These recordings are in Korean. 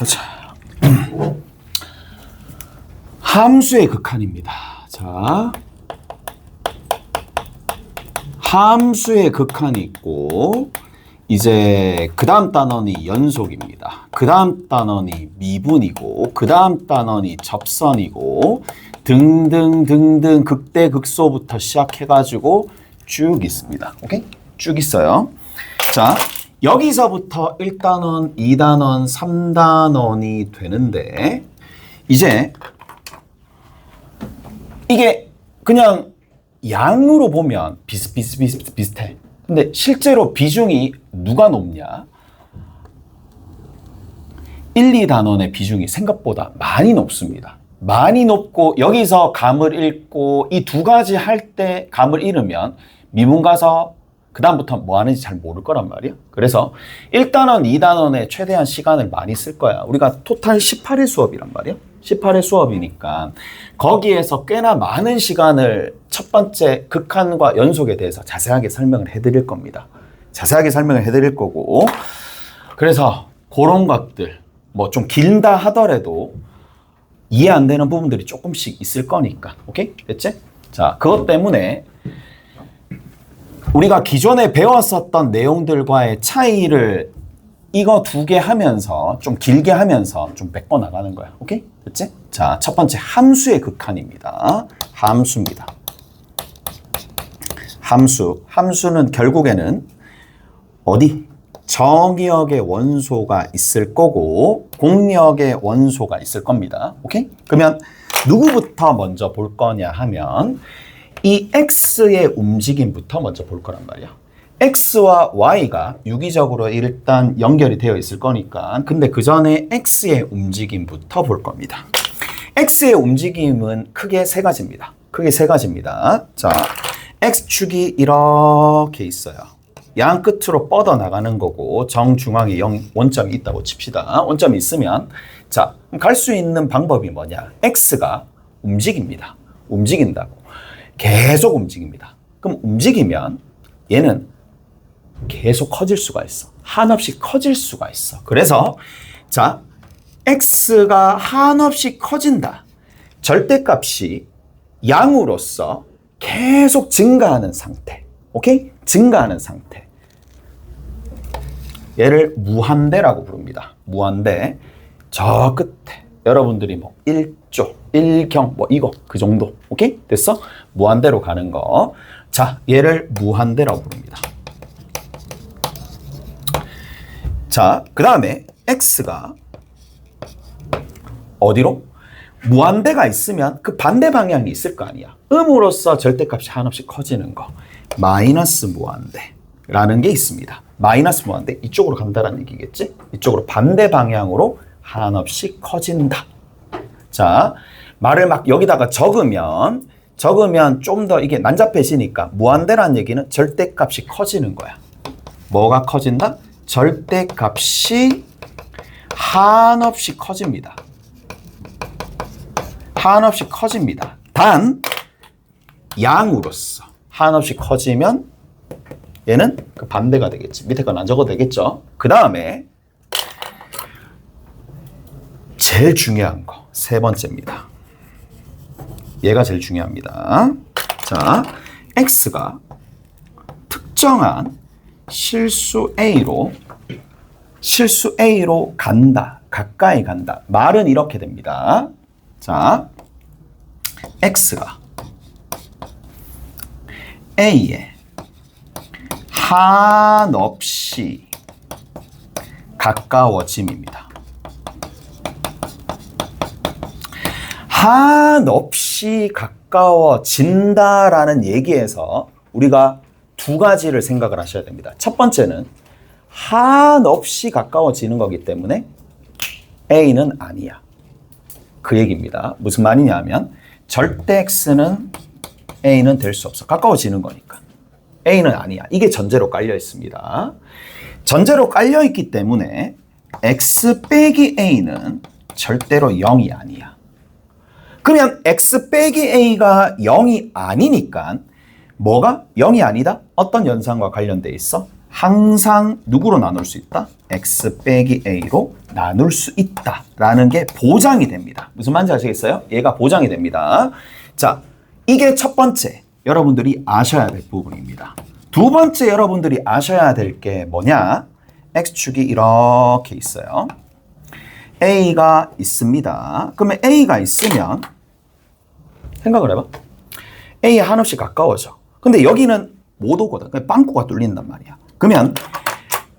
가자. 함수의 극한입니다. 자, 함수의 극한이 있고 이제 그 다음 단원이 연속입니다. 그 다음 단원이 미분이고 그 다음 단원이 접선이고 등등등등 극대극소부터 시작해가지고 쭉 있습니다. 오케이? 쭉 있어요. 자, 여기서부터 1단원, 2단원, 3단원이 되는데 이제 이게 그냥 양으로 보면 비슷해. 근데 실제로 비중이 누가 높냐? 1, 2단원의 비중이 생각보다 많이 높습니다. 많이 높고 여기서 감을 잃고 이 두 가지 할 때 감을 잃으면 미분 가서 그 다음부터 뭐 하는지 잘 모를 거란 말이야. 그래서 1단원, 2단원에 최대한 시간을 많이 쓸 거야. 우리가 토탈 18회 수업이란 말이야. 18회 수업이니까 거기에서 꽤나 많은 시간을 첫 번째 극한과 연속에 대해서 자세하게 설명을 해드릴 겁니다. 자세하게 설명을 해드릴 거고 그래서 그런 것들 뭐 좀 길다 하더라도 이해 안 되는 부분들이 조금씩 있을 거니까. 오케이? 됐지? 자, 그것 때문에 우리가 기존에 배웠었던 내용들과의 차이를 이거 두 개 하면서 좀 길게 하면서 좀 메꿔 나가는 거야. 오케이? 됐지? 자, 첫 번째 함수의 극한입니다. 함수입니다. 함수는 결국에는 어디? 정의역의 원소가 있을 거고 공역의 원소가 있을 겁니다. 오케이? 그러면 누구부터 먼저 볼 거냐 하면 이 x의 움직임부터 먼저 볼 거란 말이야. x와 y가 유기적으로 일단 연결이 되어 있을 거니까 근데 그 전에 x의 움직임부터 볼 겁니다. x의 움직임은 크게 세 가지입니다. 자, x축이 이렇게 있어요. 양 끝으로 뻗어 나가는 거고 정중앙에 원점이 있다고 칩시다. 원점이 있으면 자, 갈 수 있는 방법이 뭐냐? x가 움직인다고. 계속 움직입니다. 그럼 움직이면 얘는 계속 커질 수가 있어. 한없이 커질 수가 있어. 그래서 자, x가 한없이 커진다. 절대값이 양으로서 계속 증가하는 상태. 오케이? 증가하는 상태. 얘를 무한대라고 부릅니다. 무한대. 저 끝에 여러분들이 뭐 1조, 1경 뭐 이거 그 정도. 오케이? 됐어? 무한대로 가는 거. 자, 얘를 무한대라고 부릅니다. 자, 그 다음에 x가 어디로? 무한대가 있으면 그 반대 방향이 있을 거 아니야. 음으로써 절대값이 한없이 커지는 거. 마이너스 무한대라는 게 있습니다. 마이너스 무한대 이쪽으로 간다는 얘기겠지? 이쪽으로 반대 방향으로 한없이 커진다. 자, 말을 막 여기다가 적으면 좀 더 이게 난잡해지니까 무한대라는 얘기는 절대값이 커지는 거야. 뭐가 커진다? 절대값이 한없이 커집니다. 한없이 커집니다. 단 양으로서 한없이 커지면 얘는 그 반대가 되겠지. 밑에 건 안 적어도 되겠죠. 그 다음에 제일 중요한 거 세 번째입니다. 얘가 제일 중요합니다. 자, x가 특정한 실수 A로 간다. 가까이 간다. 말은 이렇게 됩니다. 자, x가 A에 한없이 가까워짐입니다. 한없이 가까워진다라는 얘기에서 우리가 두 가지를 생각을 하셔야 됩니다. 첫 번째는 한없이 가까워지는 거기 때문에 A는 아니야. 그 얘기입니다. 무슨 말이냐 하면 절대 X는 A는 될 수 없어. 가까워지는 거니까. A는 아니야. 이게 전제로 깔려 있습니다. 전제로 깔려 있기 때문에 X 빼기 A는 절대로 0이 아니야. 그러면 X 빼기 A가 0이 아니니까 뭐가 0이 아니다? 어떤 연산과 관련돼 있어? 항상 누구로 나눌 수 있다? x 빼기 a로 나눌 수 있다라는 게 보장이 됩니다. 무슨 말인지 아시겠어요? 얘가 보장이 됩니다. 자, 이게 첫 번째 여러분들이 아셔야 될 부분입니다. 두 번째 여러분들이 아셔야 될 게 뭐냐? x축이 이렇게 있어요. a가 있습니다. 그러면 a가 있으면 생각을 해봐. a에 한없이 가까워져. 근데 여기는 못 오거든. 그냥 빵꾸가 뚫린단 말이야. 그러면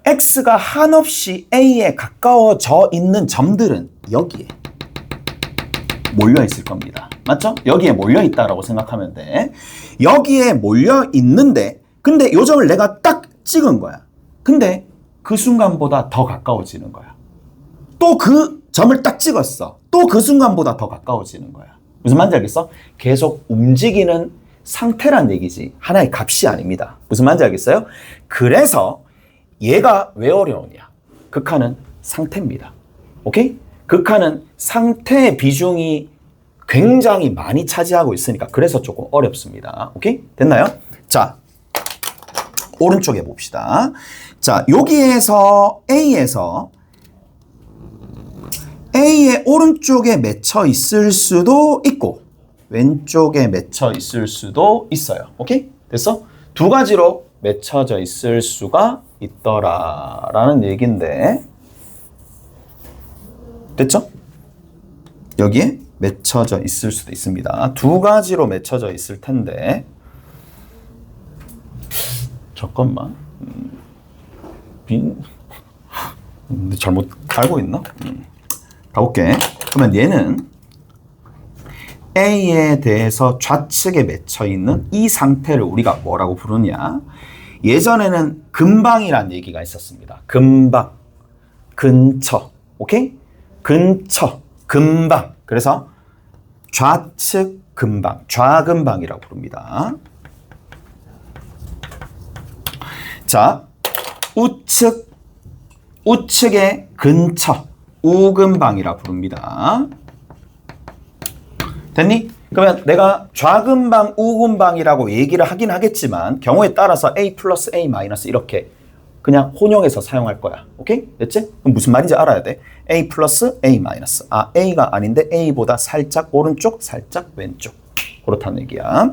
x가 한없이 a에 가까워져 있는 점들은 여기에 몰려 있을 겁니다. 맞죠? 여기에 몰려 있다라고 생각하면 돼. 여기에 몰려 있는데 근데 요 점을 내가 딱 찍은 거야. 근데 그 순간보다 더 가까워지는 거야. 또 그 점을 딱 찍었어. 또 그 순간보다 더 가까워지는 거야. 무슨 말인지 알겠어? 계속 움직이는 상태란 얘기지 하나의 값이 아닙니다. 무슨 말인지 알겠어요? 그래서 얘가 왜 어려우냐? 극한은 상태입니다. 오케이? 극한은 상태의 비중이 굉장히 많이 차지하고 있으니까 그래서 조금 어렵습니다. 오케이? 됐나요? 자, 오른쪽에 봅시다. 자, 여기에서 A의 오른쪽에 맺혀 있을 수도 있고 왼쪽에 맺혀 있을 수도 있어요. 오케이? 됐어? 두 가지로 맺혀져 있을 수가 있더라라는 얘기인데 됐죠? 여기에 맺혀져 있을 수도 있습니다. 두 가지로 맺혀져 있을 텐데 잠깐만 잘못 알고 있나? 가볼게. 그러면 얘는 A에 대해서 좌측에 맺혀 있는 이 상태를 우리가 뭐라고 부르냐? 예전에는 근방이라는 얘기가 있었습니다. 근방, 근처, 오케이? 근처, 근방. 그래서 좌측 근방, 좌근방이라고 부릅니다. 자, 우측의 근처, 우근방이라 부릅니다. 됐니? 그러면 내가 좌근방, 우근방이라고 얘기를 하긴 하겠지만 경우에 따라서 A 플러스 A 마이너스 이렇게 그냥 혼용해서 사용할 거야. 오케이? 됐지? 그럼 무슨 말인지 알아야 돼. A 플러스 A 마이너스. 아, A가 아닌데 A보다 살짝 오른쪽, 살짝 왼쪽. 그렇다는 얘기야.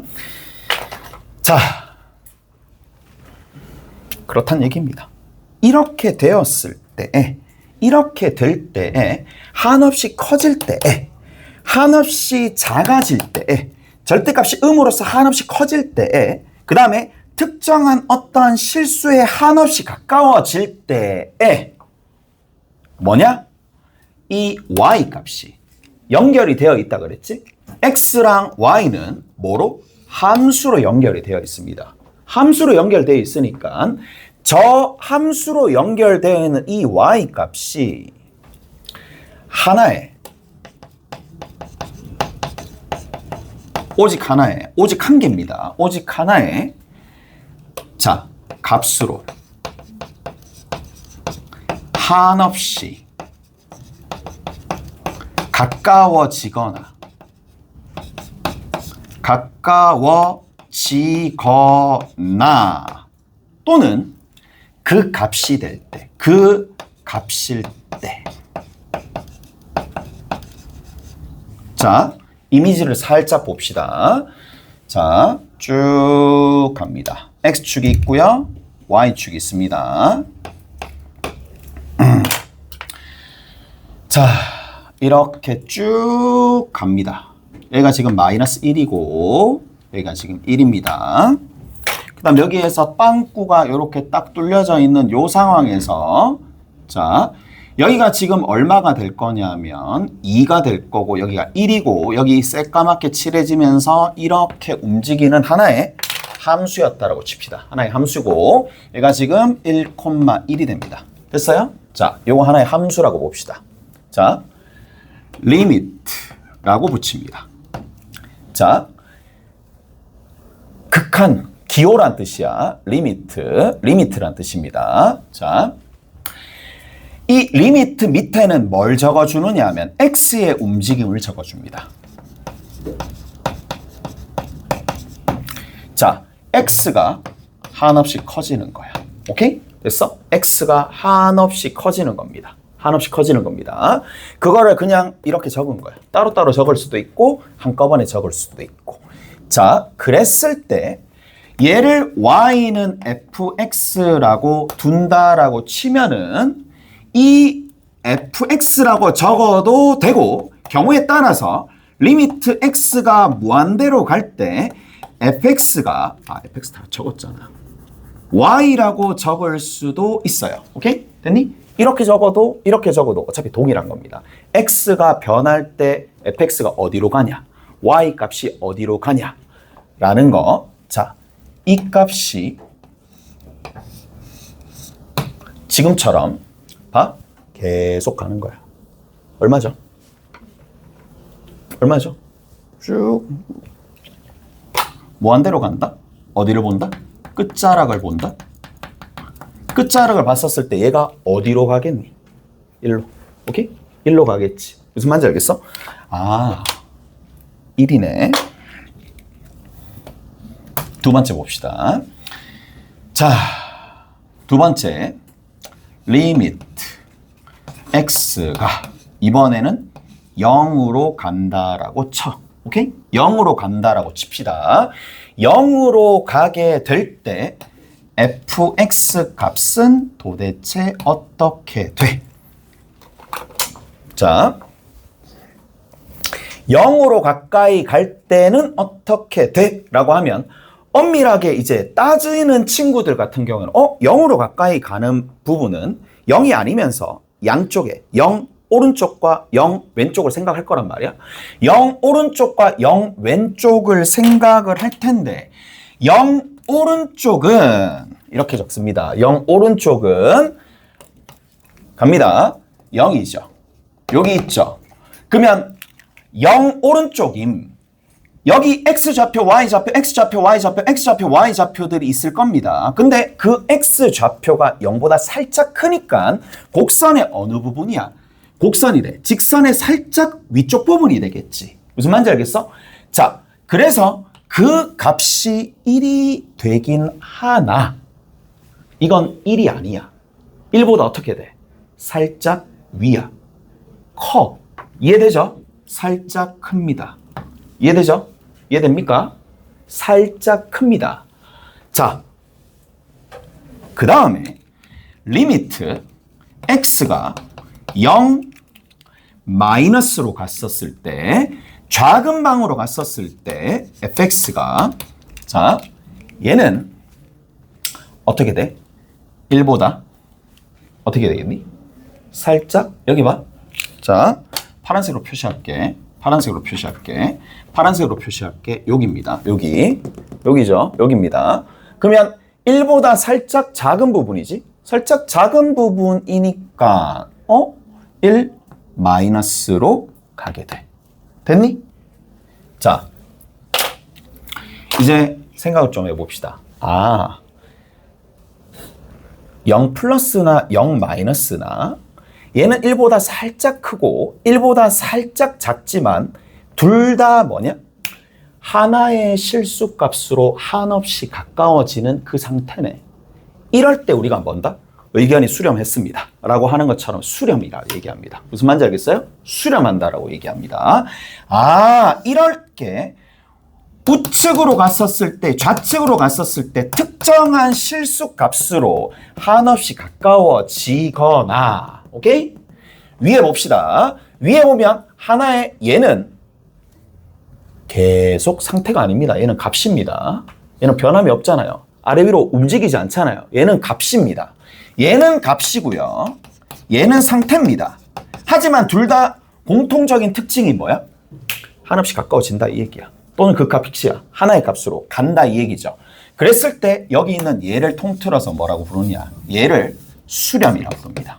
자, 그렇다는 얘기입니다. 이렇게 되었을 때에, 이렇게 될 때에, 한없이 커질 때에, 한없이 작아질 때에, 절대값이 음으로써 한없이 커질 때에, 그 다음에 특정한 어떠한 실수에 한없이 가까워질 때에 뭐냐? 이 y-값이 연결이 되어 있다 그랬지? x랑 y는 뭐로? 함수로 연결이 되어 있습니다. 함수로 연결되어 있으니까 저 함수로 연결되어 있는 이 y-값이 하나의 오직 한 개입니다. 오직 하나의 자, 값으로 한없이 가까워지거나 또는 그 값이 될 때, 그 값일 때. 자, 이미지를 살짝 봅시다. 자, 쭉 갑니다. X축이 있고요. Y축이 있습니다. 자, 이렇게 쭉 갑니다. 얘가 지금 마이너스 1이고 얘가 지금 1입니다. 그 다음 여기에서 빵꾸가 이렇게 딱 뚫려져 있는 이 상황에서 자, 여기가 지금 얼마가 될 거냐면 2가 될 거고 여기가 1이고 여기 새까맣게 칠해지면서 이렇게 움직이는 하나의 함수였다라고 칩시다. 하나의 함수고 얘가 지금 1,1이 됩니다. 됐어요? 자, 요거 하나의 함수라고 봅시다. 자, limit라고 붙입니다. 자, 극한, 기호란 뜻이야. 리미트란 뜻입니다. 자, 이 리미트 밑에는 뭘 적어주느냐 하면 x의 움직임을 적어줍니다. 자, x가 한없이 커지는 거야. 오케이? 됐어? x가 한없이 커지는 겁니다. 한없이 커지는 겁니다. 그거를 그냥 이렇게 적은 거야. 따로따로 적을 수도 있고 한꺼번에 적을 수도 있고. 자, 그랬을 때 얘를 y는 fx라고 둔다라고 치면은 이 fx라고 적어도 되고, 경우에 따라서 리미트 x가 무한대로 갈 때 fx가 fx 다 적었잖아. y라고 적을 수도 있어요. 오케이? 됐니? 이렇게 적어도 이렇게 적어도 어차피 동일한 겁니다. x가 변할 때 fx가 어디로 가냐, y 값이 어디로 가냐 라는 거. 자, 이 값이 지금처럼 봐, 계속 가는 거야. 얼마죠? 얼마죠? 쭉 무한대로 간다? 어디를 본다? 끝자락을 본다? 끝자락을 봤었을 때 얘가 어디로 가겠니? 1로. 오케이? 1로 가겠지. 무슨 말인지 알겠어? 1이네. 두 번째 봅시다. 자, 두 번째. 리미트 x가 이번에는 0으로 간다라고 쳐. 오케이? 0으로 간다라고 칩시다. 0으로 가게 될 때 fx 값은 도대체 어떻게 돼? 자, 0으로 가까이 갈 때는 어떻게 돼? 라고 하면 엄밀하게 이제 따지는 친구들 같은 경우는 0으로 가까이 가는 부분은 0이 아니면서 양쪽에 0 오른쪽과 0 왼쪽을 생각할 거란 말이야. 0 오른쪽과 0 왼쪽을 생각을 할 텐데 0 오른쪽은 이렇게 적습니다. 0 오른쪽은 갑니다. 0이죠. 여기 있죠. 그러면 0 오른쪽임. 여기 X좌표, Y좌표, X좌표, Y좌표, X좌표, Y좌표들이 있을 겁니다. 근데 그 X좌표가 0보다 살짝 크니까 곡선의 어느 부분이야? 곡선이래. 직선의 살짝 위쪽 부분이 되겠지. 무슨 말인지 알겠어? 자, 그래서 그 값이 1이 되긴 하나 이건 1이 아니야. 1보다 어떻게 돼? 살짝 위야. 커. 이해되죠? 살짝 큽니다. 이해되죠? 이해됩니까? 살짝 큽니다. 자, 그 다음에 리미트 x가 0 마이너스로 갔었을 때, 작은 방으로 갔었을 때 fx가, 자, 얘는 어떻게 돼? 1보다 어떻게 되겠니? 살짝, 여기 봐. 자, 파란색으로 표시할게. 파란색으로 표시할게. 파란색으로 표시할게. 여기입니다. 여기죠. 여기입니다. 그러면 1보다 살짝 작은 부분이지? 살짝 작은 부분이니까 1 마이너스로 가게 돼. 됐니? 자, 이제 생각을 좀 해봅시다. 0 플러스나 0 마이너스나 얘는 1보다 살짝 크고 1보다 살짝 작지만 둘 다 뭐냐? 하나의 실수값으로 한없이 가까워지는 그 상태네. 이럴 때 우리가 뭔다? 의견이 수렴했습니다 라고 하는 것처럼 수렴이라 얘기합니다. 무슨 말인지 알겠어요? 수렴한다라고 얘기합니다. 이럴 게 우측으로 갔었을 때, 좌측으로 갔었을 때 특정한 실수값으로 한없이 가까워지거나, 오케이? 위에 봅시다. 위에 보면 하나의 얘는 계속 상태가 아닙니다. 얘는 값입니다. 얘는 변함이 없잖아요. 아래 위로 움직이지 않잖아요. 얘는 값입니다. 얘는 값이고요. 얘는 상태입니다. 하지만 둘 다 공통적인 특징이 뭐야? 한없이 가까워진다 이 얘기야. 또는 그 값이야. 하나의 값으로 간다 이 얘기죠. 그랬을 때 여기 있는 얘를 통틀어서 뭐라고 부르냐? 얘를 수렴이라고 부릅니다.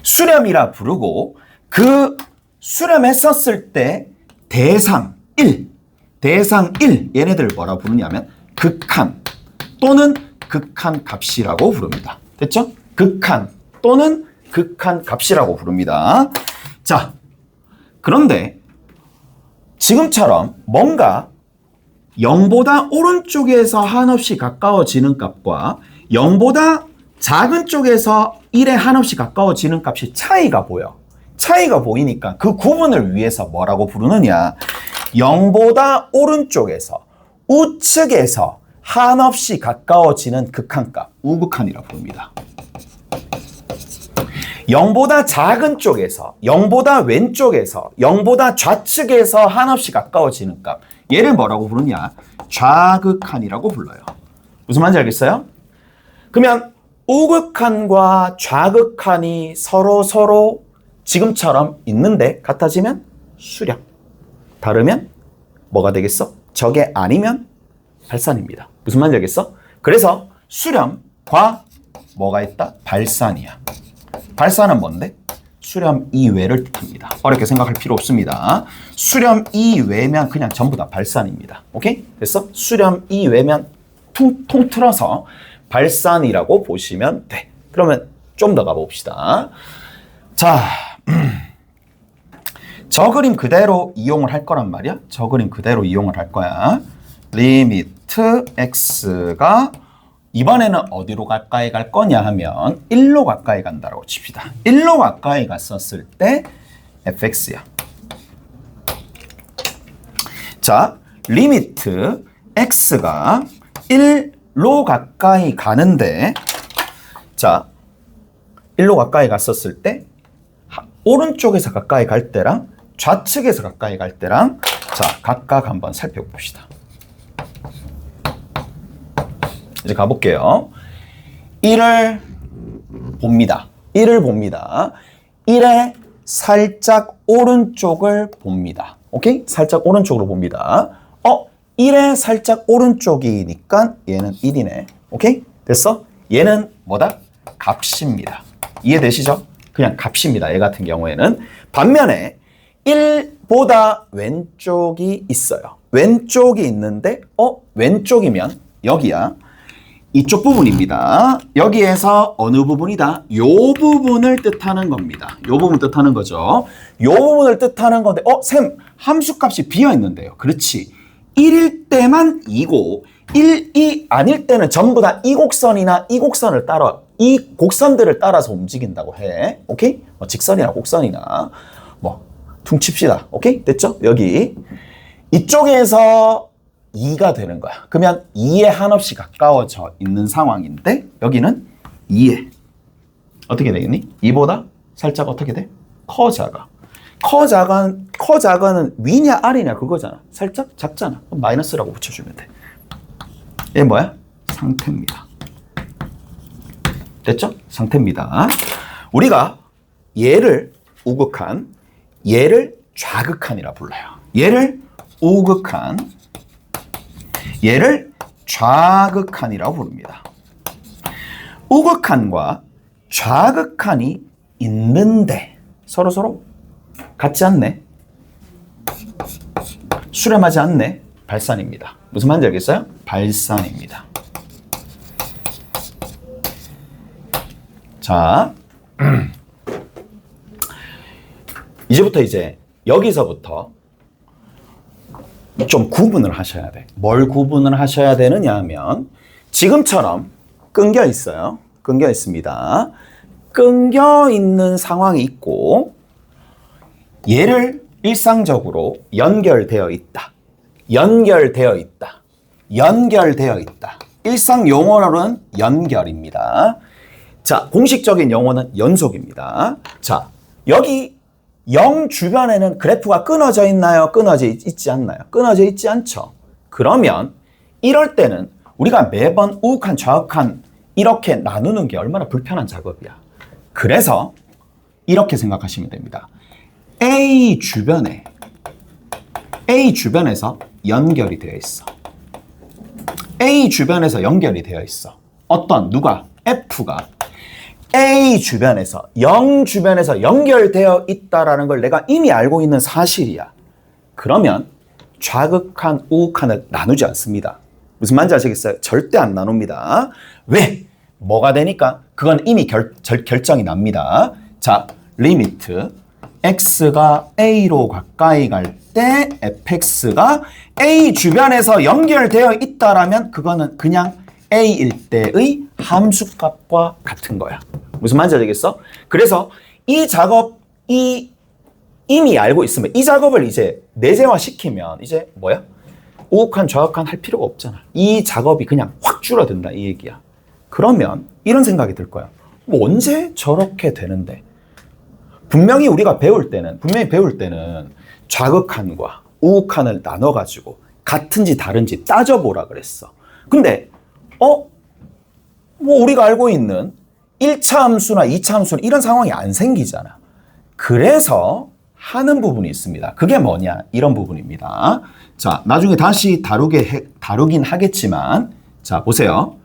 수렴이라 부르고 그 수렴했었을 때 대상 1 얘네들 뭐라고 부르냐면 극한 또는 극한 값이라고 부릅니다. 됐죠? 극한 또는 극한 값이라고 부릅니다. 자, 그런데 지금처럼 뭔가 0보다 오른쪽에서 한없이 가까워지는 값과 0보다 작은 쪽에서 1에 한없이 가까워지는 값이 차이가 보여. 차이가 보이니까 그 구분을 위해서 뭐라고 부르느냐. 0보다 오른쪽에서 우측에서 한없이 가까워지는 극한값, 우극한이라고 부릅니다. 0보다 작은 쪽에서, 0보다 왼쪽에서, 0보다 좌측에서 한없이 가까워지는 값. 얘를 뭐라고 부르냐? 좌극한이라고 불러요. 무슨 말인지 알겠어요? 그러면 우극한과 좌극한이 서로 지금처럼 있는데 같아지면 수렴. 다르면 뭐가 되겠어? 저게 아니면 발산입니다. 무슨 말인지 알겠어? 그래서 수렴과 뭐가 있다? 발산이야. 발산은 뭔데? 수렴 이외를 뜻합니다. 어렵게 생각할 필요 없습니다. 수렴 이외면 그냥 전부 다 발산입니다. 오케이? 됐어? 수렴 이외면 통틀어서 발산이라고 보시면 돼. 그러면 좀 더 가봅시다. 자, 저 그림 그대로 이용을 할 거란 말이야. 저 그림 그대로 이용을 할 거야. 리미트 x가 이번에는 어디로 가까이 갈 거냐 하면 1로 가까이 간다라고 칩시다. 1로 가까이 갔었을 때 fx야. 자, 리미트 x가 1로 가까이 가는데, 자, 1로 가까이 갔었을 때 오른쪽에서 가까이 갈 때랑 좌측에서 가까이 갈 때랑 자, 각각 한번 살펴봅시다. 이제 가볼게요. 1을 봅니다. 1을 봅니다. 1의 살짝 오른쪽을 봅니다. 오케이? 살짝 오른쪽으로 봅니다. 1의 살짝 오른쪽이니까 얘는 1이네. 오케이? 됐어? 얘는 뭐다? 값입니다. 이해되시죠? 그냥 값입니다. 얘 같은 경우에는. 반면에 1보다 왼쪽이 있어요. 왼쪽이 있는데 왼쪽이면 여기야. 이쪽 부분입니다. 여기에서 어느 부분이다? 요 부분을 뜻하는 겁니다. 요 부분 뜻하는 거죠. 요 부분을 뜻하는 건데 쌤 함수값이 비어있는데요. 그렇지. 1일 때만 2고 1이 아닐 때는 전부 다 이 곡선이나 이 곡선을 따라 이 곡선들을 따라서 움직인다고 해. 오케이? 직선이나 곡선이나 퉁칩시다. 오케이? 됐죠? 여기 이쪽에서 2가 되는 거야. 그러면 2에 한없이 가까워져 있는 상황인데 여기는 2에 어떻게 되겠니? 2보다 살짝 어떻게 돼? 커 작아. 커 작아는 위냐 아래냐 그거잖아. 살짝 작잖아. 그럼 마이너스라고 붙여주면 돼. 얘 뭐야? 상태입니다. 됐죠? 상태입니다. 우리가 얘를 우극한, 얘를 좌극한이라 불러요. 얘를 우극한, 얘를 좌극한이라고 부릅니다. 우극한과 좌극한이 있는데 서로 같지 않네. 수렴하지 않네. 발산입니다. 무슨 말인지 알겠어요? 발산입니다. 자, 이제부터 여기서부터 좀 구분을 하셔야 돼. 뭘 구분을 하셔야 되느냐 하면 지금처럼 끊겨 있어요. 끊겨 있습니다. 끊겨 있는 상황이 있고 얘를 일상적으로 연결되어 있다. 연결되어 있다. 연결되어 있다. 일상 용어로는 연결입니다. 자, 공식적인 용어는 연속입니다. 자, 여기 0 주변에는 그래프가 끊어져 있나요? 끊어져 있지 않나요? 끊어져 있지 않죠. 그러면 이럴 때는 우리가 매번 우극한, 좌극한 이렇게 나누는 게 얼마나 불편한 작업이야. 그래서 이렇게 생각하시면 됩니다. A 주변에서 연결이 되어 있어. A 주변에서 연결이 되어 있어. 누가? F가 A 주변에서 0 주변에서 연결되어 있다라는 걸 내가 이미 알고 있는 사실이야. 그러면 좌극한, 우극한을 나누지 않습니다. 무슨 말인지 아시겠어요? 절대 안 나눕니다. 왜? 뭐가 되니까? 그건 이미 결정이 납니다. 자, 리미트 x가 a로 가까이 갈 때 fx가 a 주변에서 연결되어 있다라면 그거는 그냥 a일 때의 함수값과 같은 거야. 무슨 말인지 알겠어? 그래서 이 작업, 이미 알고 있으면 이 작업을 이제 내재화 시키면 이제 뭐야? 우극한, 좌극한 할 필요가 없잖아. 이 작업이 그냥 확 줄어든다 이 얘기야. 그러면 이런 생각이 들 거야. 뭐 언제 저렇게 되는데? 분명히 배울 때는 좌극한과 우극한을 나눠가지고 같은지 다른지 따져보라 그랬어. 근데 뭐 우리가 알고 있는 1차 함수나 2차 함수는 이런 상황이 안 생기잖아. 그래서 하는 부분이 있습니다. 그게 뭐냐? 이런 부분입니다. 자, 나중에 다시 다루긴 하겠지만, 자, 보세요.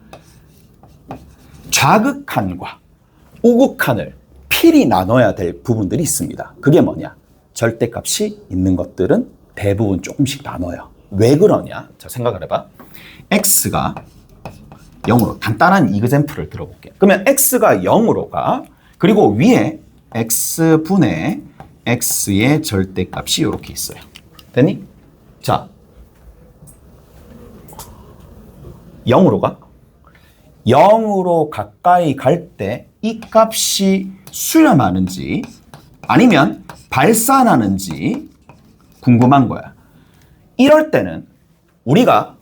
좌극한과 우극한을 필히 나눠야 될 부분들이 있습니다. 그게 뭐냐? 절대값이 있는 것들은 대부분 조금씩 나눠요. 왜 그러냐? 자, 생각을 해봐. x가 0으로 간단한 이그젬플을 들어볼게. 그러면 x가 0으로 가. 그리고 위에 x분의 x의 절대값이 이렇게 있어요. 됐니? 자, 0으로 가. 0으로 가까이 갈 때 이 값이 수렴하는지 아니면 발산하는지 궁금한 거야. 이럴 때는 우리가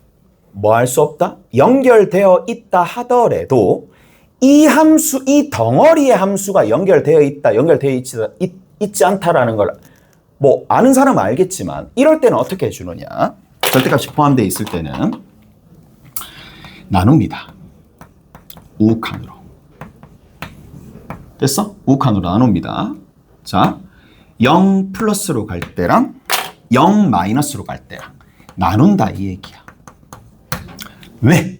뭐 할 수 없다? 연결되어 있다 하더라도 이 함수, 이 덩어리의 함수가 연결되어 있다, 있지 않다라는 걸 뭐 아는 사람은 알겠지만 이럴 때는 어떻게 해주느냐? 절대값이 포함되어 있을 때는 나눕니다. 우극한으로. 됐어? 우극한으로 나눕니다. 자, 0 플러스로 갈 때랑 0 마이너스로 갈 때랑 나눈다 이 얘기야. 왜?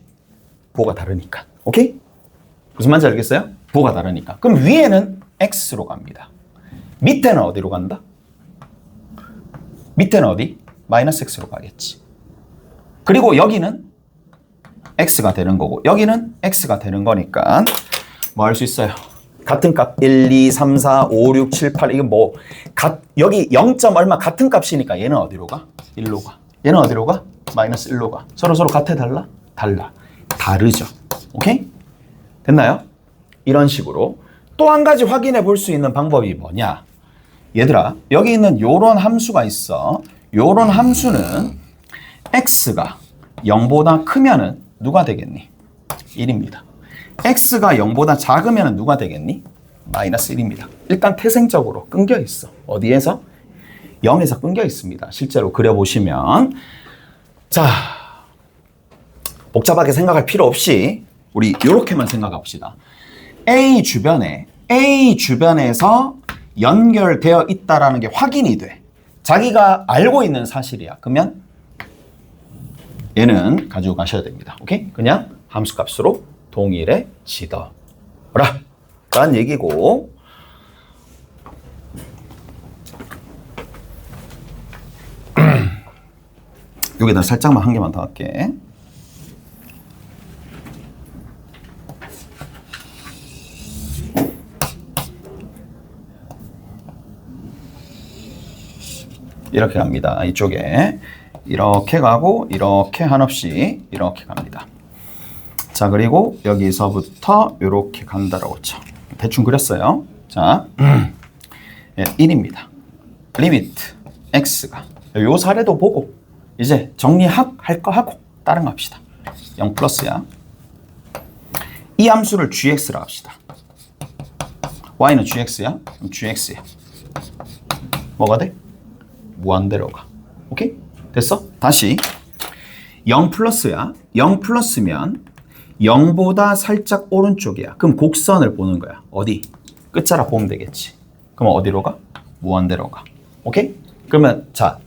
부호가 다르니까. 오케이? 무슨 말인지 알겠어요? 부호가 다르니까. 그럼 위에는 x로 갑니다. 밑에는 어디로 간다? 밑에는 어디? 마이너스 x로 가겠지. 그리고 여기는 x가 되는 거고 여기는 x가 되는 거니까 뭐 할 수 있어요? 같은 값 1, 2, 3, 4, 5, 6, 7, 8 이게 뭐 여기 0. 얼마 같은 값이니까 얘는 어디로 가? 1로 가. 얘는 어디로 가? 마이너스 1로 가. 서로 같아 달라? 달라. 다르죠. 오케이? 됐나요? 이런 식으로 또 한 가지 확인해 볼 수 있는 방법이 뭐냐? 얘들아, 여기 있는 요런 함수가 있어. 요런 함수는 x가 0보다 크면은 누가 되겠니? 1입니다. x가 0보다 작으면 누가 되겠니? 마이너스 1입니다. 일단 태생적으로 끊겨 있어. 어디에서? 0에서 끊겨 있습니다. 실제로 그려보시면. 자, 복잡하게 생각할 필요 없이 우리 이렇게만 생각합시다. A 주변에서 연결되어 있다라는 게 확인이 돼. 자기가 알고 있는 사실이야. 그러면 얘는 가지고 가셔야 됩니다. 오케이? 그냥 함수값으로 동일해지더라 라는 얘기고, 여기다 살짝만 한 개만 더 할게. 이렇게 갑니다. 이쪽에 이렇게 가고 이렇게 한없이 이렇게 갑니다. 자, 그리고 여기서부터 이렇게 간다라고 했죠. 대충 그렸어요. 자, 1입니다. 리미트 x가 요 사례도 보고 이제 정리할 거 하고 다른 거 합시다. 0 플러스야. 이 함수를 gx라 합시다. y는 gx야? 그럼 gx야. 뭐가 돼? 무한대로 가. 오케이? 됐어? 다시 0 플러스야. 0 플러스면 0보다 살짝 오른쪽이야. 그럼 곡선을 보는 거야. 어디? 끝자락 보면 되겠지. 그럼 어디로 가? 무한대로 가. 오케이? 그러면 자,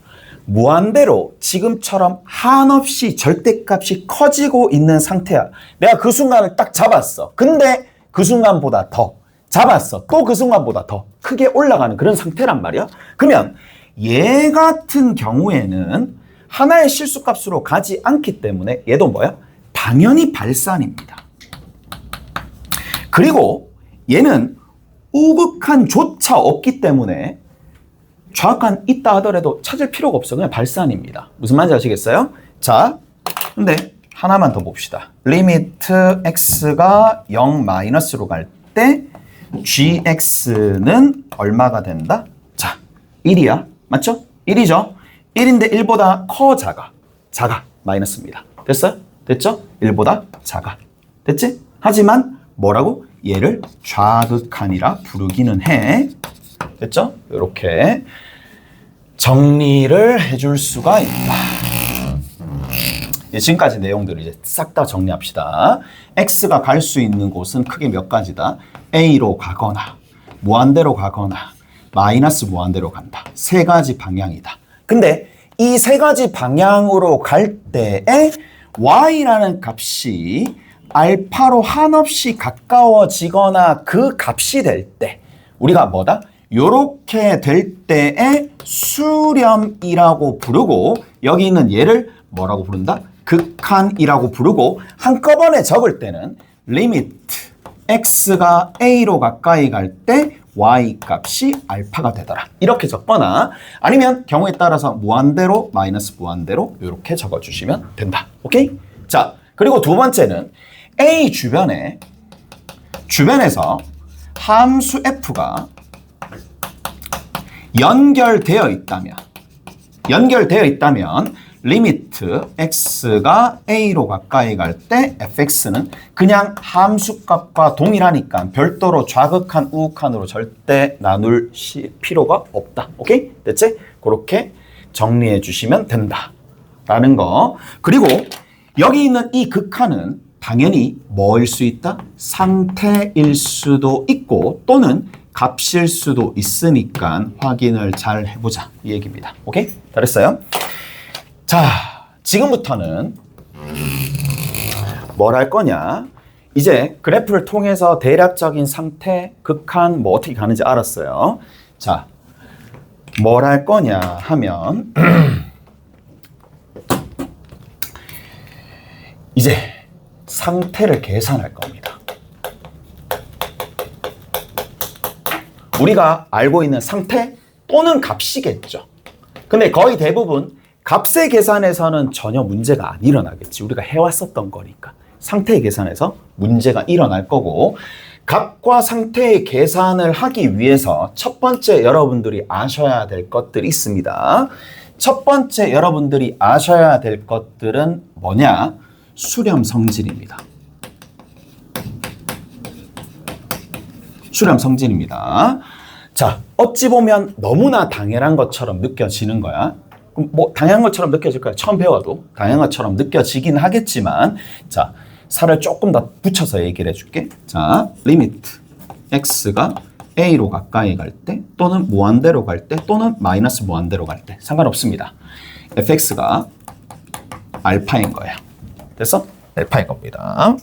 무한대로 지금처럼 한없이 절대값이 커지고 있는 상태야. 내가 그 순간을 딱 잡았어. 근데 그 순간보다 더 잡았어. 또 그 순간보다 더 크게 올라가는 그런 상태란 말이야. 그러면 얘 같은 경우에는 하나의 실수값으로 가지 않기 때문에 얘도 뭐야? 당연히 발산입니다. 그리고 얘는 우극한조차 없기 때문에 좌극한 있다 하더라도 찾을 필요가 없어. 그냥 발산입니다. 무슨 말인지 아시겠어요? 자, 근데 하나만 더 봅시다. 리미트 x가 0 마이너스로 갈 때 gx는 얼마가 된다? 자, 1이야. 맞죠? 1이죠? 1인데 1보다 커, 작아? 작아. 마이너스입니다. 됐어요? 됐죠? 1보다 작아. 됐지? 하지만 뭐라고? 얘를 좌극한이라 부르기는 해. 됐죠? 이렇게 정리를 해줄 수가 있다. 지금까지 내용들을 이제 싹 다 정리합시다. x가 갈 수 있는 곳은 크게 몇 가지다. a로 가거나 무한대로 가거나 마이너스 무한대로 간다. 세 가지 방향이다. 근데 이 세 가지 방향으로 갈 때에 y라는 값이 알파로 한없이 가까워지거나 그 값이 될 때 우리가 뭐다? 요렇게 될 때에 수렴이라고 부르고 여기 있는 얘를 뭐라고 부른다? 극한이라고 부르고 한꺼번에 적을 때는 리미트 x가 a로 가까이 갈 때 y 값이 알파가 되더라. 이렇게 적거나 아니면 경우에 따라서 무한대로 마이너스 무한대로 이렇게 적어주시면 된다. 오케이? 자, 그리고 두 번째는 a 주변에서 함수 f가 연결되어 있다면 리미트 x가 a로 가까이 갈 때 fx는 그냥 함수값과 동일하니까 별도로 좌극한, 우극한으로 절대 나눌 필요가 없다. 오케이? 됐지? 그렇게 정리해 주시면 된다. 라는 거. 그리고 여기 있는 이 극한은 당연히 뭐일 수 있다? 상태일 수도 있고 또는 값일 수도 있으니까 확인을 잘 해보자. 이 얘기입니다. 오케이? 잘했어요? 자, 지금부터는 뭘 할 거냐? 이제 그래프를 통해서 대략적인 상태, 극한 뭐 어떻게 가는지 알았어요. 자, 뭘 할 거냐 하면 이제 상태를 계산할 겁니다. 우리가 알고 있는 상태 또는 값이겠죠. 근데 거의 대부분 값의 계산에서는 전혀 문제가 안 일어나겠지. 우리가 해왔었던 거니까. 상태의 계산에서 문제가 일어날 거고 값과 상태의 계산을 하기 위해서 첫 번째 여러분들이 아셔야 될 것들이 있습니다. 첫 번째 여러분들이 아셔야 될 것들은 뭐냐? 수렴 성질입니다. 수렴 성질입니다. 자, 어찌 보면 너무나 당연한 것처럼 느껴지는 거야. 뭐 당연한 것처럼 느껴질 거야. 처음 배워도 당연한 것처럼 느껴지긴 하겠지만 자, 살을 조금 더 붙여서 얘기를 해줄게. 자, 리미트 x가 a로 가까이 갈 때 또는 무한대로 갈 때 또는 마이너스 무한대로 갈 때 상관없습니다. fx가 알파인 거야. 됐어? 알파인 겁니다.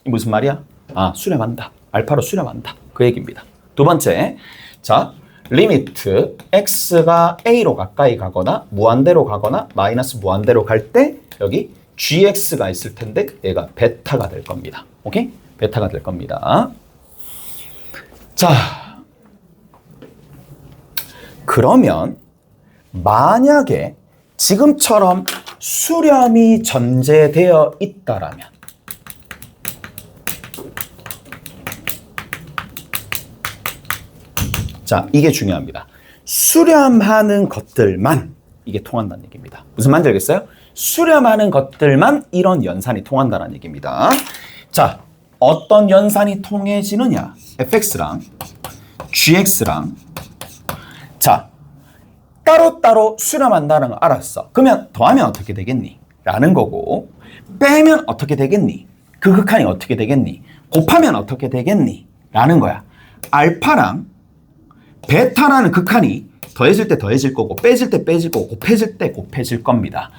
무슨 말이야? 아, 수렴한다. 알파로 수렴한다. 그 얘기입니다. 두 번째, 자, 리미트 x가 a로 가까이 가거나 무한대로 가거나 마이너스 무한대로 갈 때 여기 gx가 있을 텐데 얘가 베타가 될 겁니다. 오케이? 베타가 될 겁니다. 자, 그러면 만약에 지금처럼 수렴이 전제되어 있다라면 자, 이게 중요합니다. 수렴하는 것들만 이게 통한다는 얘기입니다. 무슨 말인지 알겠어요? 수렴하는 것들만 이런 연산이 통한다는 얘기입니다. 자, 어떤 연산이 통해지느냐? fx랑 gx랑 자, 따로따로 수렴한다는 걸 알았어. 그러면 더하면 어떻게 되겠니? 라는 거고 빼면 어떻게 되겠니? 그 극한이 어떻게 되겠니? 곱하면 어떻게 되겠니? 라는 거야. 알파랑 베타라는 극한이 더해질 때 더해질 거고 빼질 때 빼질 거고 곱해질 때 곱해질 겁니다.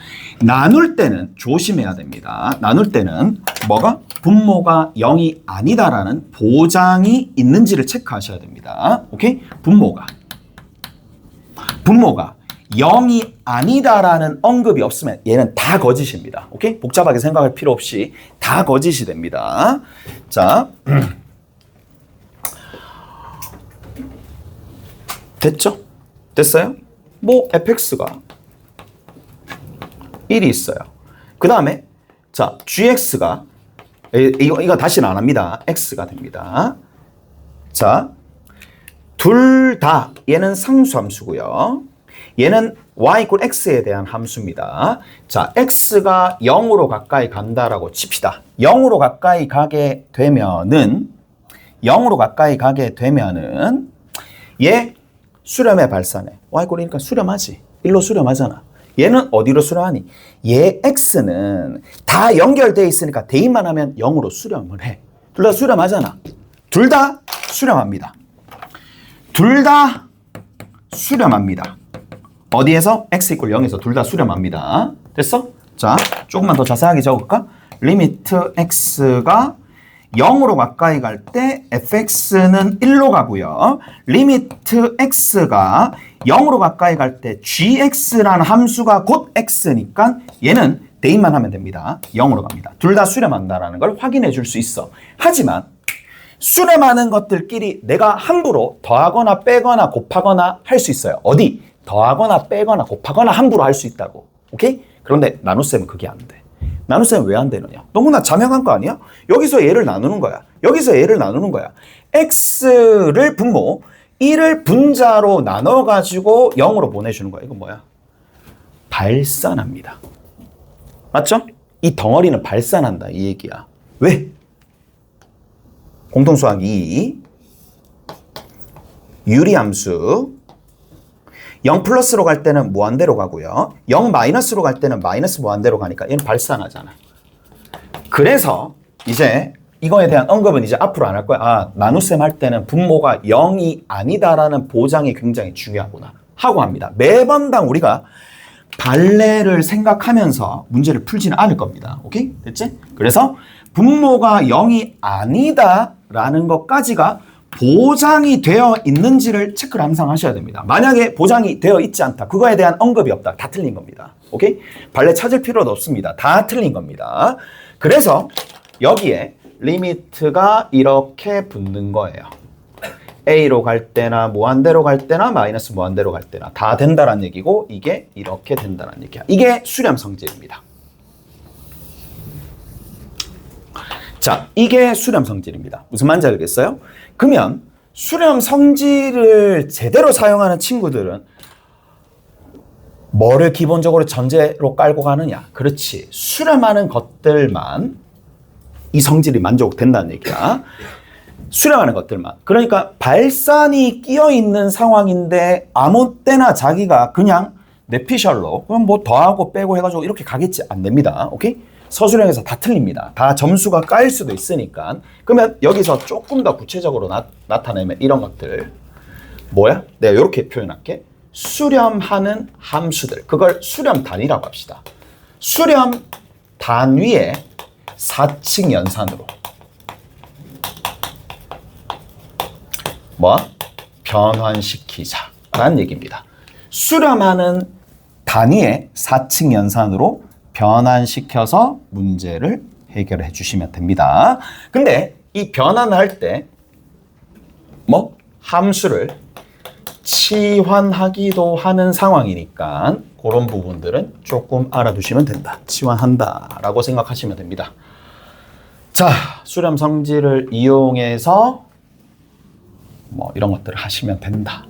나눌 때는 조심해야 됩니다. 나눌 때는 뭐가? 분모가 0이 아니다라는 보장이 있는지를 체크하셔야 됩니다. 오케이? 분모가 0이 아니다라는 언급이 없으면 얘는 다 거짓입니다. 오케이? 복잡하게 생각할 필요 없이 다 거짓이 됩니다. 자, 됐죠? 됐어요? 뭐 fx가 1이 있어요. 그 다음에 자, gx가 이거 다시는 안 합니다. x가 됩니다. 자, 둘 다 얘는 상수 함수고요. 얘는 y = x에 대한 함수입니다. 자, x가 0으로 가까이 간다라고 칩시다. 0으로 가까이 가게 되면은 얘 수렴에 발산해. y 꼴이니까 수렴하지. 1로 수렴하잖아. 얘는 어디로 수렴하니? 얘 x는 다 연결되어 있으니까 대입만 하면 0으로 수렴을 해. 둘 다 수렴하잖아. 둘 다 수렴합니다. 둘 다 수렴합니다. 어디에서? x = 0에서 둘 다 수렴합니다. 됐어? 자, 조금만 더 자세하게 적을까? 리미트 x가 0으로 가까이 갈 때 fx는 1로 가고요. 리미트 x가 0으로 가까이 갈 때 gx라는 함수가 곧 x니까 얘는 대입만 하면 됩니다. 0으로 갑니다. 둘 다 수렴한다는 걸 확인해 줄 수 있어. 하지만 수렴하는 것들끼리 내가 함부로 더하거나 빼거나 곱하거나 할 수 있어요. 어디? 더하거나 빼거나 곱하거나 함부로 할 수 있다고. 오케이? 그런데 나눗셈은 그게 안 돼. 나눗셈은 왜 안 되느냐? 너무나 자명한 거 아니야? 여기서 얘를 나누는 거야. 여기서 얘를 나누는 거야. x를 분모, 1을 분자로 나눠가지고 0으로 보내주는 거야. 이건 뭐야? 발산합니다. 맞죠? 이 덩어리는 발산한다. 이 얘기야. 왜? 공통수학 2, 유리함수 0 플러스로 갈 때는 무한대로 가고요. 0 마이너스로 갈 때는 마이너스 무한대로 가니까 얘는 발산하잖아. 그래서 이제 이거에 대한 언급은 이제 앞으로 안 할 거야. 아, 나눗셈 할 때는 분모가 0이 아니다라는 보장이 굉장히 중요하구나 하고 합니다. 매번당 우리가 발레를 생각하면서 문제를 풀지는 않을 겁니다. 오케이? 됐지? 그래서 분모가 0이 아니다라는 것까지가 보장이 되어 있는지를 체크를 항상 하셔야 됩니다. 만약에 보장이 되어 있지 않다. 그거에 대한 언급이 없다. 다 틀린 겁니다. 오케이? 발레 찾을 필요도 없습니다. 다 틀린 겁니다. 그래서 여기에 리미트가 이렇게 붙는 거예요. A로 갈 때나 무한대로 갈 때나 마이너스 무한대로 갈 때나 다 된다는 얘기고 이게 이렇게 된다는 얘기야. 이게 수렴 성질입니다. 자, 이게 수렴 성질입니다. 무슨 말인지 알겠어요? 그러면 수렴 성질을 제대로 사용하는 친구들은 뭐를 기본적으로 전제로 깔고 가느냐? 그렇지. 수렴하는 것들만 이 성질이 만족된다는 얘기야. 수렴하는 것들만. 그러니까 발산이 끼어 있는 상황인데 아무 때나 자기가 그냥 내피셜로 그럼 뭐 더하고 빼고 해가지고 이렇게 가겠지. 안 됩니다. 오케이? 서술형에서 다 틀립니다. 다 점수가 까일 수도 있으니까. 그러면 여기서 조금 더 구체적으로 나타내면 이런 것들. 뭐야? 내가 이렇게 표현할게. 수렴하는 함수들. 그걸 수렴 단위라고 합시다. 수렴 단위의 4층 연산으로. 뭐? 변환시키자라는 얘기입니다. 수렴하는 단위의 4층 연산으로 변환시켜서 문제를 해결해 주시면 됩니다. 근데 이 변환할 때 뭐 함수를 치환하기도 하는 상황이니까 그런 부분들은 조금 알아두시면 된다. 치환한다라고 생각하시면 됩니다. 자, 수렴 성질을 이용해서 뭐 이런 것들을 하시면 된다.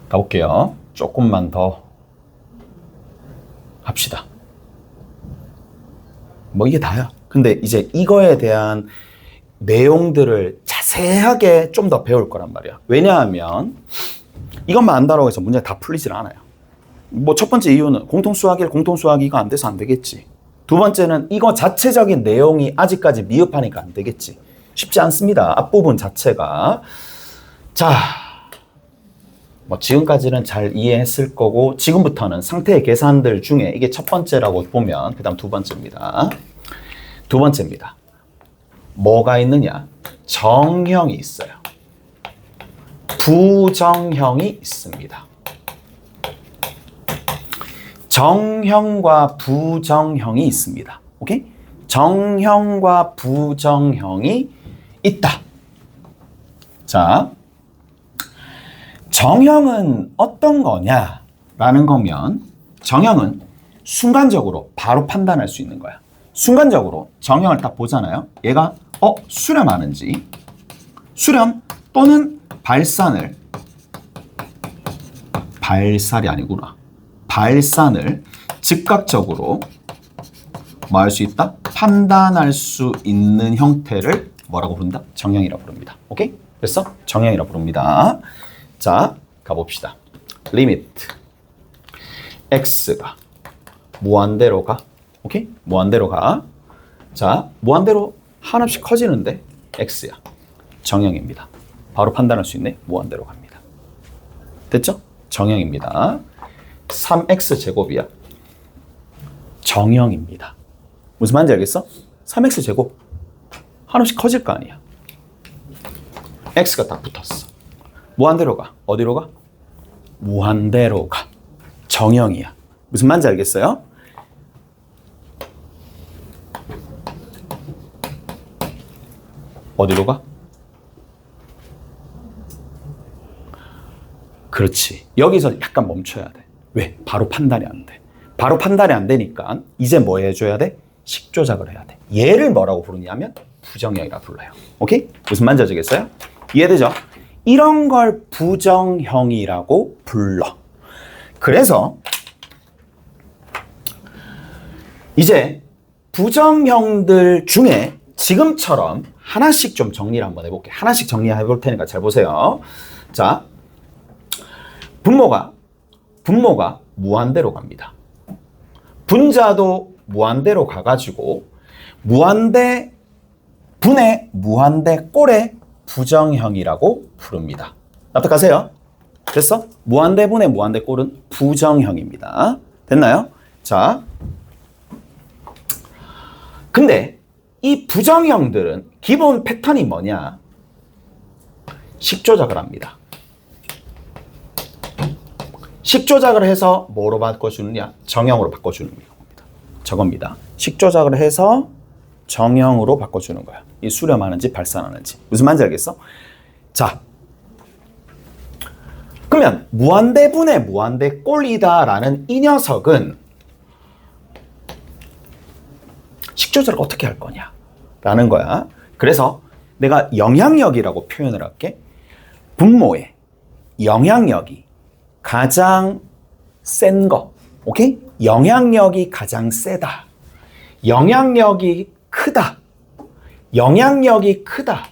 가볼게요. 조금만 더 합시다. 뭐 이게 다야. 근데 이제 이거에 대한 내용들을 자세하게 좀 더 배울 거란 말이야. 왜냐하면 이것만 안다고 해서 문제 다 풀리질 않아요. 뭐 첫 번째 이유는 공통수학 1, 공통수학 2가 안 돼서 안 되겠지. 두 번째는 이거 자체적인 내용이 아직까지 미흡하니까 안 되겠지. 쉽지 않습니다. 앞부분 자체가. 자, 뭐 지금까지는 잘 이해했을 거고 지금부터는 상태의 계산들 중에 이게 첫 번째라고 보면 그 다음 두 번째입니다. 두 번째입니다. 뭐가 있느냐? 정형이 있어요. 부정형이 있습니다. 정형과 부정형이 있습니다. 오케이? 정형과 부정형이 있다. 자, 정형은 어떤 거냐라는 거면 정형은 순간적으로 바로 판단할 수 있는 거야. 순간적으로 정형을 딱 보잖아요. 얘가 수렴하는지 수렴 또는 발살이 아니구나. 발산을 즉각적으로 뭐 할 수 있다? 판단할 수 있는 형태를 뭐라고 부른다? 정형이라고 부릅니다. 오케이? 됐어? 정형이라고 부릅니다. 자, 가봅시다. 리미트 x가 무한대로 가. 오케이? 무한대로 가. 자, 무한대로 한없이 커지는데 x야. 정형입니다. 바로 판단할 수 있네. 무한대로 갑니다. 됐죠? 정형입니다. 3x 제곱이야. 정형입니다. 무슨 말인지 알겠어? 3x 제곱 한없이 커질 거 아니야. x가 딱 붙었어. 무한대로 가. 어디로 가? 무한대로 가. 정형이야. 무슨 말인지 알겠어요? 어디로 가? 그렇지. 여기서 약간 멈춰야 돼. 왜? 바로 판단이 안 돼. 바로 판단이 안 되니까 이제 뭐 해줘야 돼? 식조작을 해야 돼. 얘를 뭐라고 부르냐면 부정형이라 불러요. 오케이? 무슨 말인지 아시겠어요? 이해되죠? 이런 걸 부정형이라고 불러. 그래서 이제 부정형들 중에 지금처럼 하나씩 좀 정리를 한번 해볼게요. 하나씩 정리해 볼 테니까 잘 보세요. 자, 분모가 무한대로 갑니다. 분자도 무한대로 가가지고 무한대 분의 무한대 꼴의 부정형이라고 부릅니다. 납득하세요? 됐어? 무한대 분의 무한대 꼴은 부정형입니다. 됐나요? 자, 근데 이 부정형들은 기본 패턴이 뭐냐? 식조작을 합니다. 식조작을 해서 뭐로 바꿔주느냐? 정형으로 바꿔주는 겁니다. 저겁니다. 식조작을 해서 정형으로 바꿔주는 거야. 이 수렴하는지 발산하는지. 무슨 말인지 알겠어? 자, 그러면 무한대분의 무한대 꼴이다라는 이 녀석은 식조작을 어떻게 할 거냐? 라는 거야. 그래서 내가 영향력이라고 표현을 할게. 분모의 영향력이 가장 센 거. 오케이? 영향력이 가장 세다. 영향력이 크다. 영향력이 크다.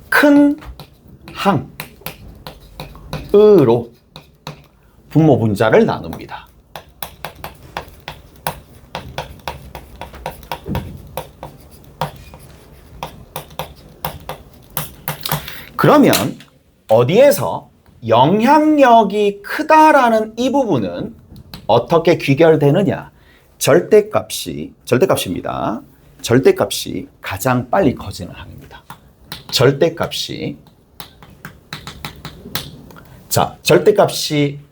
큰 항으로 분모 분자를 나눕니다. 그러면 어디에서 영향력이 크다라는 이 부분은 어떻게 귀결되느냐? 절대값입니다. 절대값이 가장 빨리 커지는 항입니다. 절대값이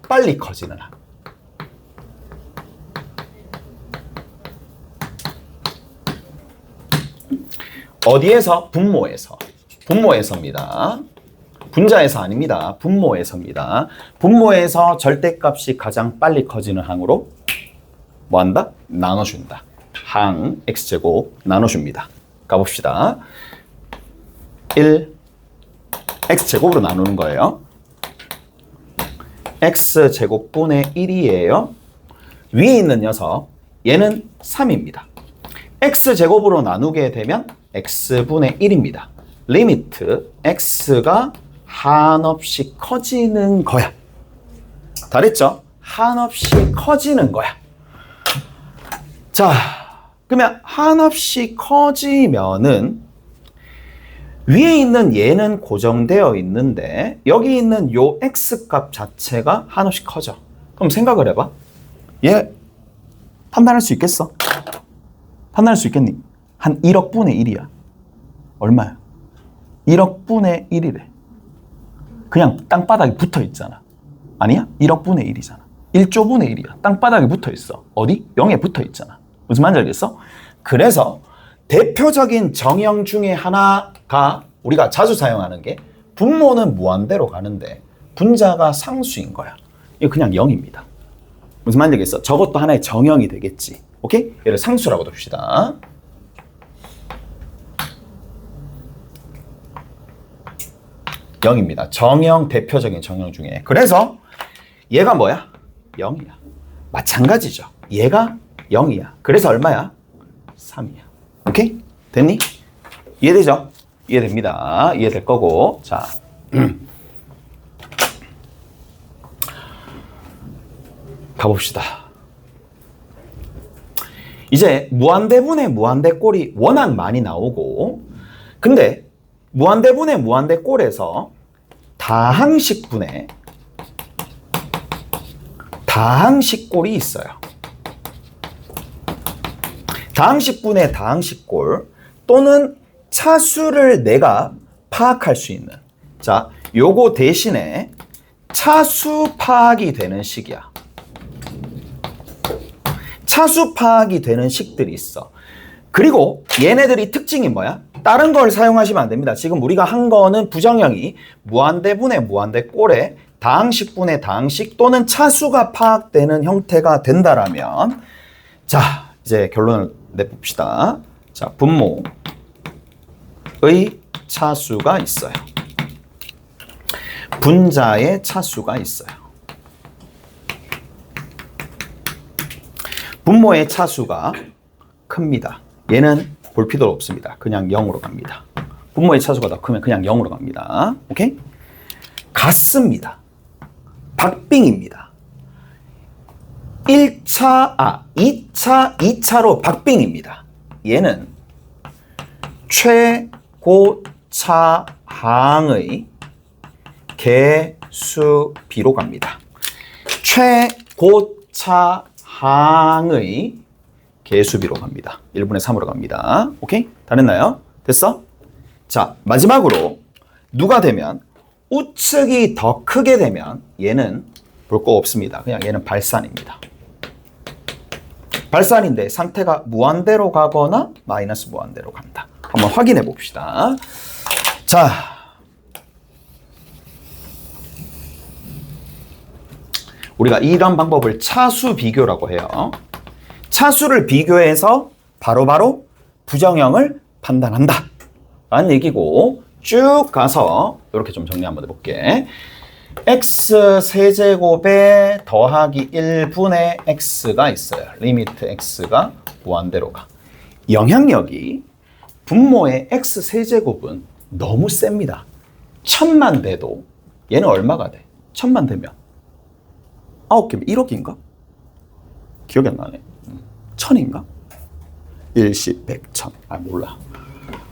빨리 커지는 항. 어디에서? 분모에서입니다. 분자에서 아닙니다. 분모에서입니다. 분모에서 절대값이 가장 빨리 커지는 항으로 뭐 한다? 나눠준다. 항 x제곱 나눠줍니다. 가봅시다. 1 x제곱으로 나누는 거예요. x제곱분의 1이에요. 위에 있는 녀석 얘는 3입니다. x제곱으로 나누게 되면 x분의 1입니다. 리미트 x가 한없이 커지는 거야. 잘했죠? 한없이 커지는 거야. 자, 그러면 한없이 커지면은 위에 있는 얘는 고정되어 있는데 여기 있는 요 x값 자체가 한없이 커져. 그럼 생각을 해봐. 얘 판단할 수 있겠어? 판단할 수 있겠니? 한 1억 분의 1이야. 얼마야? 1억 분의 1이래. 그냥 땅바닥에 붙어 있잖아. 아니야? 1억 분의 1이잖아. 1조 분의 1이야. 땅바닥에 붙어 있어. 어디? 0에 붙어 있잖아. 무슨 말인지 알겠어? 그래서 대표적인 정형 중에 하나가 우리가 자주 사용하는 게 분모는 무한대로 가는데 분자가 상수인 거야. 이거 그냥 0입니다. 무슨 말인지 알겠어? 저것도 하나의 정형이 되겠지. 오케이? 얘를 상수라고 둡시다. (0입니다) 정형, 대표적인 정형 중에. 그래서 얘가 뭐야? 0이야. 마찬가지죠. 얘가 0이야. 그래서 얼마야? 3이야. 오케이? 됐니? 이해되죠? 이해됩니다. 이해될 거고. 자. 가봅시다. 이제 무한대분의 무한대꼴이 워낙 많이 나오고, 근데 무한대분의 무한대꼴에서 다항식분의 다항식꼴이 있어요. 다항식분의 다항식꼴 또는 차수를 내가 파악할 수 있는, 자, 요거 대신에 차수 파악이 되는 식이야. 차수 파악이 되는 식들이 있어. 그리고 얘네들이 특징이 뭐야? 다른 걸 사용하시면 안 됩니다. 지금 우리가 한 거는 부정형이 무한대분의 무한대꼴에 다항식분의 다항식 또는 차수가 파악되는 형태가 된다라면, 자, 이제 결론을 내봅시다. 자, 분모의 차수가 있어요. 분자의 차수가 있어요. 분모의 차수가 큽니다. 얘는 볼 필요 없습니다. 그냥 0으로 갑니다. 분모의 차수가 더 크면 그냥 0으로 갑니다. 오케이? 같습니다. 박빙입니다. 2차로 박빙입니다. 얘는 최고차항의 개수비로 갑니다. 최고차항의 개수비로 갑니다. 1분의 3으로 갑니다. 오케이? 다 됐나요? 됐어? 자, 마지막으로 누가 되면, 우측이 더 크게 되면 얘는 볼 거 없습니다. 그냥 얘는 발산입니다. 발산인데 상태가 무한대로 가거나 마이너스 무한대로 간다. 한번 확인해 봅시다. 자, 우리가 이런 방법을 차수 비교라고 해요. 차수를 비교해서 바로바로 부정형을 판단한다 라는 얘기고, 쭉 가서 이렇게 좀 정리 한번 해볼게. x 세제곱에 더하기 1분의 x가 있어요. 리미트 x가 무한대로 가. 영향력이 분모의 x 세제곱은 너무 셉니다. 1000만 돼도 얘는 얼마가 돼? 1000만 되면 9개면 1억인가? 기억이 안 나네. 1000인가? 1, 10, 100, 1000. 아, 몰라.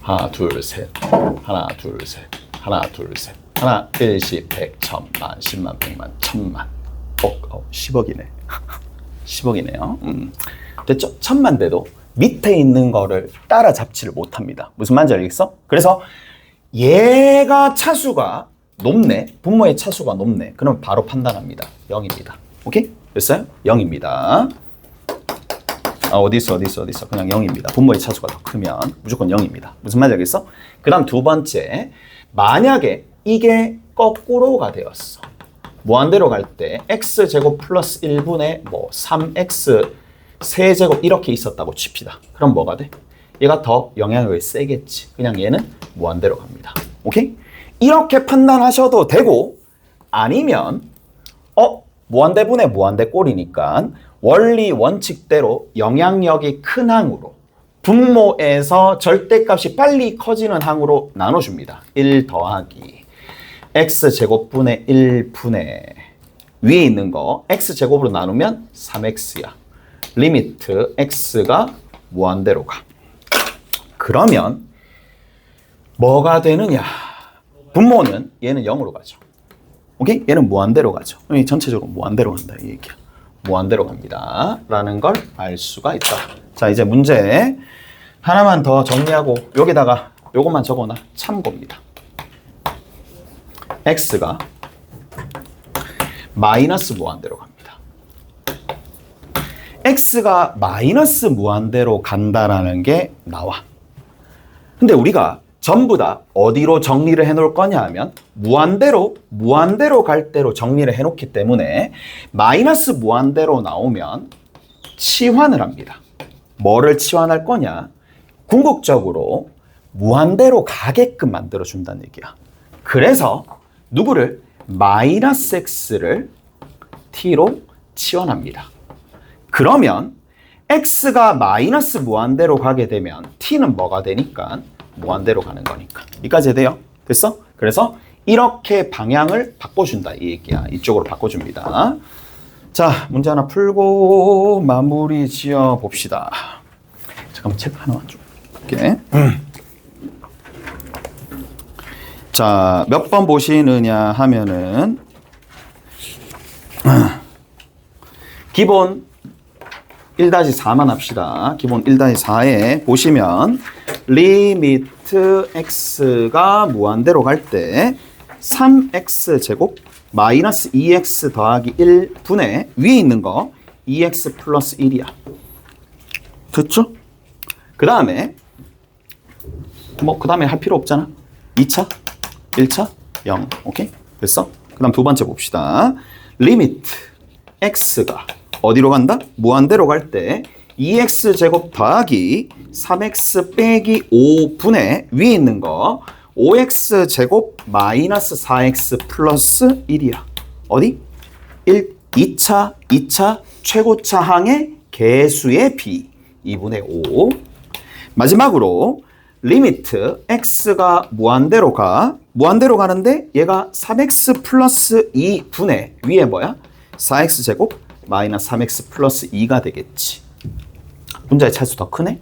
하나, 둘, 셋. 하나, 둘, 셋. 하나, 둘, 셋. 하나, 1, 10, 100, 1000만, 10만, 100만, 1000만. 10억이네. 10억이네요. 됐죠? 1000만 돼도 밑에 있는 거를 따라잡지를 못합니다. 무슨 말인지 알겠어? 그래서 얘가 차수가 높네. 분모의 차수가 높네. 그럼 바로 판단합니다. 0입니다. 오케이? 됐어요? 0입니다. 어디 있어? 그냥 0입니다. 분모의 차수가 더 크면 무조건 0입니다. 무슨 말인지 알겠어? 그 다음 두 번째, 만약에 이게 거꾸로가 되었어. 무한대로 갈 때 x제곱 플러스 1분의 3x 세제곱 이렇게 있었다고 칩시다. 그럼 뭐가 돼? 얘가 더 영향력이 세겠지. 그냥 얘는 무한대로 갑니다. 오케이? 이렇게 판단하셔도 되고, 아니면 무한대분의 무한대꼴이니까 원리 원칙대로 영향력이 큰 항으로 분모에서 절대값이 빨리 커지는 항으로 나눠줍니다. 1 더하기 x제곱분의 1분의 위에 있는 거 x제곱으로 나누면 3x야. 리미트 x가 무한대로 가. 그러면 뭐가 되느냐? 분모는 얘는 0으로 가죠. 오케이? 얘는 무한대로 가죠. 전체적으로 무한대로 간다 이 얘기야. 무한대로 갑니다 라는 걸 알 수가 있다. 자, 이제 문제 하나만 더 정리하고 여기다가 요것만 적어놔. 참고입니다. x가 마이너스 무한대로 갑니다. x가 마이너스 무한대로 간다라는 게 나와. 근데 우리가 전부 다 어디로 정리를 해놓을 거냐 하면 무한대로 갈 대로 정리를 해놓기 때문에 마이너스 무한대로 나오면 치환을 합니다. 뭐를 치환할 거냐? 궁극적으로 무한대로 가게끔 만들어준다는 얘기야. 그래서 누구를? 마이너스 x를 t로 치환합니다. 그러면 x가 마이너스 무한대로 가게 되면 t는 뭐가 되니까? 무한대로 가는 거니까. 여기까지 돼요? 됐어? 그래서 이렇게 방향을 바꿔준다 이 얘기야. 이쪽으로 바꿔줍니다. 자, 문제 하나 풀고 마무리 지어 봅시다. 잠깐만 책 하나만 좀 볼게. 자, 몇 번 보시느냐 하면은 기본 1-4만 합시다. 기본 1-4에 보시면 리미트 x가 무한대로 갈 때 3x 제곱 마이너스 2x 더하기 1분의 위에 있는 거 2x 플러스 1이야. 됐죠? 그 다음에 그 다음에 할 필요 없잖아. 2차, 1차, 0. 오케이? 됐어? 그 다음 두 번째 봅시다. 리미트 x가 어디로 간다? 무한대로 갈 때 2x 제곱 더하기 3x 빼기 5분의 위에 있는 거 5x 제곱 마이너스 4x 플러스 1이야. 어디? 2차 최고차항의 개수의 b 2분의 5. 마지막으로 리미트 x가 무한대로 가는데 얘가 3x 플러스 2분의 위에 뭐야? 4x 제곱 마이너스 3x 플러스 2가 되겠지. 분자의 차수 더 크네?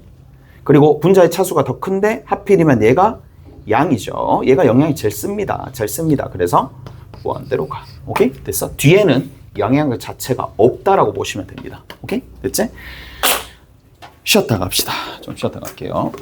그리고 분자의 차수가 더 큰데 하필이면 얘가 양이죠. 얘가 영향이 제일 씁니다. 그래서 무한대로 가. 오케이? 됐어? 뒤에는 영향 자체가 없다라고 보시면 됩니다. 오케이? 됐지? 쉬었다 갑시다. 좀 쉬었다 갈게요.